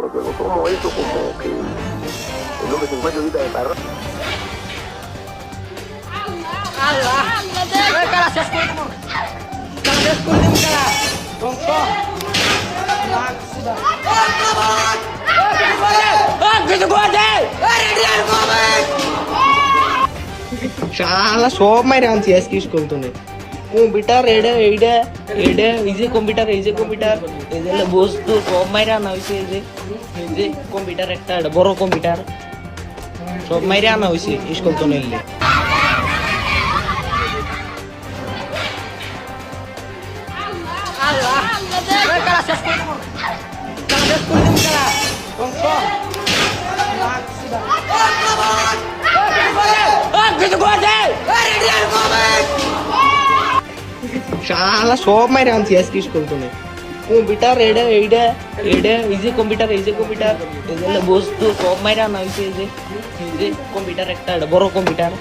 como eso, como que es lo que se encuentra ahorita de parra. শালা সব মাইরে আনছি আজকে স্কুল তুলে কম্পিউটার এডে এইডে এইডে এই যে কম্পিউটার এই যে কম্পিউটার এই যে বস্তু সব মাইরে আনা হয়েছে এই যে কম্পিউটার একটা বড় কম্পিউটার সব মাইরে আনা হয়েছে স্কুল তো নিলে শালা সব মাইরে আনছি আজকে স্কুল তুলে কম্পিউটার এডে এইডে এইডে এই যে কম্পিউটার এই যে কম্পিউটার এই যে বস্তু সব মাইরে আনা হয়েছে এই যে কম্পিউটার একটা বড় কম্পিউটার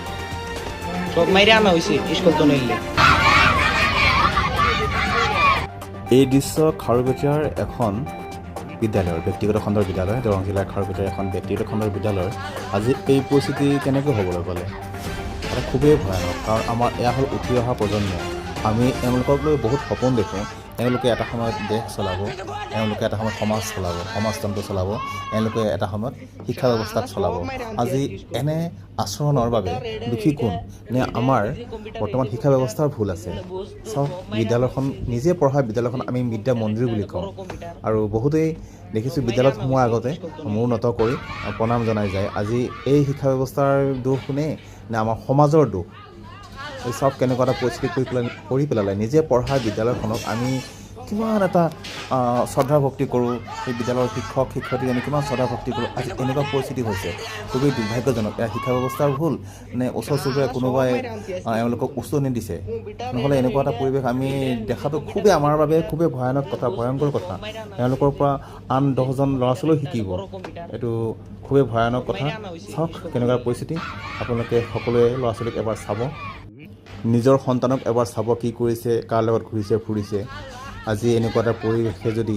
সব মাইরে আনা হয়েছে স্কুল তো নিলে এই দৃশ্য খাৰুপেটীয়াৰ এখন বিদ্যালয়ৰ ব্যক্তিগত খণ্ডৰ বিদ্যালয় দৰং জিলাৰ খাৰুপেটীয়াৰ এখন ব্যক্তিগত খণ্ডৰ বিদ্যালয়ৰ আজি এই পৰিস্থিতি কেনেকৈ হ'বলৈ পালে এটা খুবেই ভয়ানক কাৰণ আমাৰ এয়া হ'ল উঠি অহা প্ৰজন্ম আমি এওঁলোকক লৈ বহুত সপোন দেখোঁ এওঁলোকে এটা সময়ত দেশ চলাব এওঁলোকে এটা সময়ত সমাজ চলাব সমাজতন্ত্ৰ চলাব এওঁলোকে এটা সময়ত শিক্ষা ব্যৱস্থাক চলাব আজি এনে আচৰণৰ বাবে দুখী কোন নে আমাৰ বৰ্তমান শিক্ষা ব্যৱস্থাৰ ভুল আছে চাওক বিদ্যালয়খন নিজে পঢ়া বিদ্যালয়খন আমি বিদ্যা মন্দিৰ বুলি কওঁ আৰু বহুতেই দেখিছোঁ বিদ্যালয়ত সোমোৱাৰ আগতে মূৰ নত কৰি প্ৰণাম জনাই যায় আজি এই শিক্ষা ব্যৱস্থাৰ দোষ নে আমাৰ সমাজৰ দোষ এই চব কেনেকুৱা এটা পৰিস্থিতি কৰি পেলালে নিজে পঢ়া বিদ্যালয়খনক আমি কিমান এটা শ্ৰদ্ধা ভক্তি কৰোঁ সেই বিদ্যালয়ৰ শিক্ষক শিক্ষয়িত্ৰীক আমি কিমান শ্ৰদ্ধা ভক্তি কৰোঁ আজি এনেকুৱা পৰিস্থিতি হৈছে খুবেই দুৰ্ভাগ্যজনক এয়া শিক্ষা ব্যৱস্থাৰ ভুল নে ওচৰ চুবুৰীয়া কোনোবাই এওঁলোকক উচতনি দিছে নহ'লে এনেকুৱা এটা পৰিৱেশ আমি দেখাটো খুবেই আমাৰ বাবে খুবেই ভয়ানক কথা ভয়ংকৰ কথা এওঁলোকৰ পৰা আন 10জন ল'ৰা ছোৱালীও শিকিব এইটো খুবেই ভয়ানক কথা চাওক কেনেকুৱা পৰিস্থিতি আপোনালোকে সকলোৱে ল'ৰা ছোৱালীক এবাৰ চাব নিজৰ সন্তানক এবাৰ চাব কি কৰিছে কাৰ লগত ঘূৰিছে ফুৰিছে আজি এনেকুৱা এটা পৰিৱেশে যদি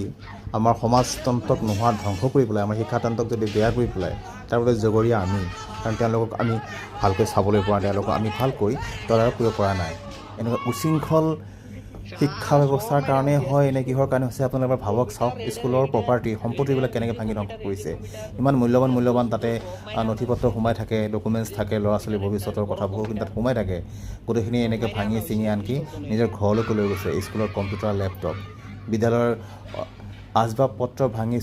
আমাৰ সমাজতন্ত্ৰক নোহোৱা ধ্বংস কৰি পেলাই আমাৰ শিক্ষাতন্ত্ৰক যদি বেয়া কৰি পেলাই তাৰ বাবে জগৰীয়া আমি কাৰণ তেওঁলোকক আমি ভালকৈ চাবলৈ পৰা তেওঁলোকক আমি ভালকৈ তদাৰক কৰিব পৰা নাই এনেকুৱা উশৃংখল শিক্ষা ব্যৱস্থাৰ কাৰণে হয় এনে কিহৰ কাৰণে হৈছে আপোনালোকে এবাৰ ভাবক চাওক স্কুলৰ প্ৰপাৰ্টি সম্পত্তিবিলাক কেনেকৈ ভাঙি ধ্বংস কৰিছে ইমান মূল্যৱান তাতে নথি পত্ৰ সোমাই থাকে ডকুমেণ্টছ থাকে ল'ৰা ছোৱালীৰ ভৱিষ্যতৰ কথা বহুখিনি তাত সোমাই থাকে গোটেইখিনি এনেকৈ ভাঙি চিঙি আনকি নিজৰ ঘৰলৈকে লৈ গৈছে স্কুলৰ কম্পিউটাৰ লেপটপ বিদ্যালয়ৰ আচবাব পত্ৰ ভাঙি